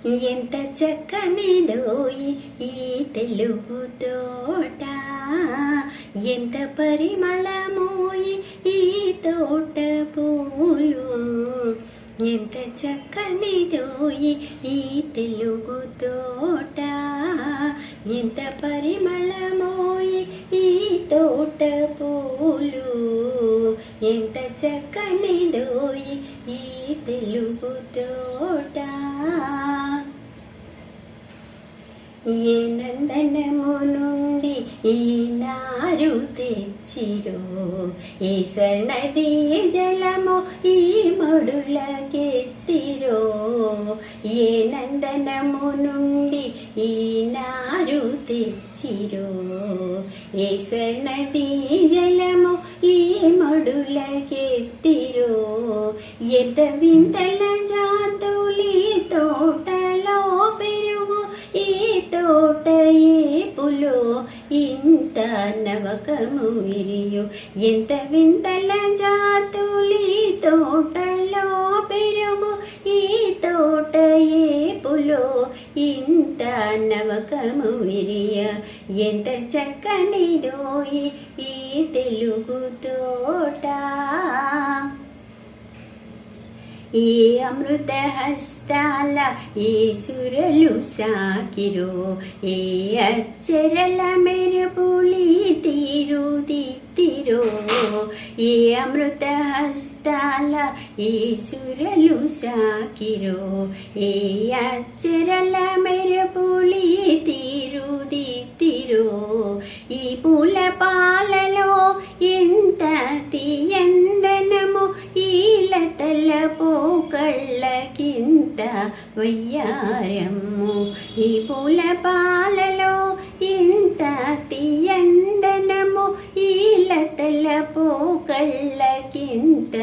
ఎంత చక్కనిదోయి ఈ తెలుగు తోట, ఎంత పరిమళమోయి ఈ తోట పూలు. ఎంత చక్కనిదోయి ఈ తెలుగు తోట, ఎంత పరిమళమోయి ఈ తోట పూలు. ఎంత చక్కనిదోయి ఈ తెలుగు తోట. ఏ నందనము నుండి ఈ నారు తెచ్చిరో, ఏ స్వర్ణదీ జలము ఈ మడులకెత్తిరో. ఏ నందనము నుండి ఈ నారు తెచ్చిరో, ఏ స్వర్ణదీ జలము ఈ మడులకెత్తిరో. ఎంత వింతల జాతులి తోటలో పెరుగు, ఈ తోట ఏపులో ఇంత నవకము విరియు. ఎంత వింతల జాతులి తోటలో పెరుగు, ఈ తోట ఏపులో ఇంత నవకము విరియ. ఎంత చక్కనిదోయి ఈ తెలుగు తోట. ఏ అమృత హస్తాల ఏ సురలు సాకిరో, ఏ అచ్చరల మెరుపులి తీరుదిద్దిరో. ఏ అమృత హస్తాల ఏ సురలు సాకిరో, ఏ అచ్చరల మెరుపులి తీరుదిద్దిరో. ఈ పూల పాలలో ఎంత తీయందనము, ఈ లతల పోకళ్ళకింత వయ్యారము. ఈ పూల పాలలో ఇంత తీయందనము, ఈ లతల పోకళ్ళకింత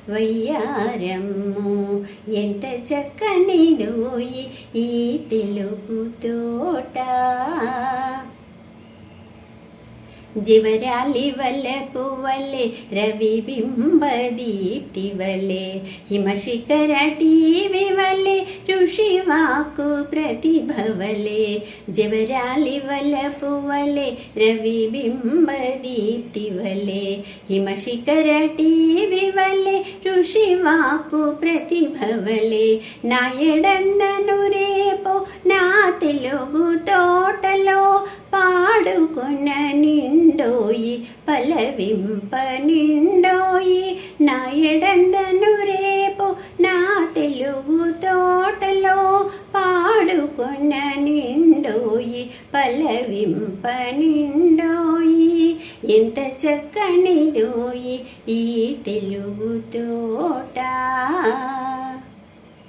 వయ్యారము. ఎంత చక్కనిదోయి ఈ తెలుగు తోట. జివరాలి వలపు వలె రవి బింబ దీప్తి వలె, హిమశిఖర టీవి వలె ఋషివాకు ప్రతిభ వలె. జివరాలి వలపు వలె రవి బింబ దీప్తి వలె, హిమశిఖర టీవి వలె ఋషివాకు ప్రతిభ వలె. నా ఎడందను రేపు నా తెలుగు తోటలో పాడుకొన నిండోయి పలవింప నిండోయి. నా ఎడందను రేపు నా తెలుగు తోటలో పాడుకొన నిండోయి పలవింప నిండోయి. ఎంత చక్కనిదోయి ఈ తెలుగు తోట.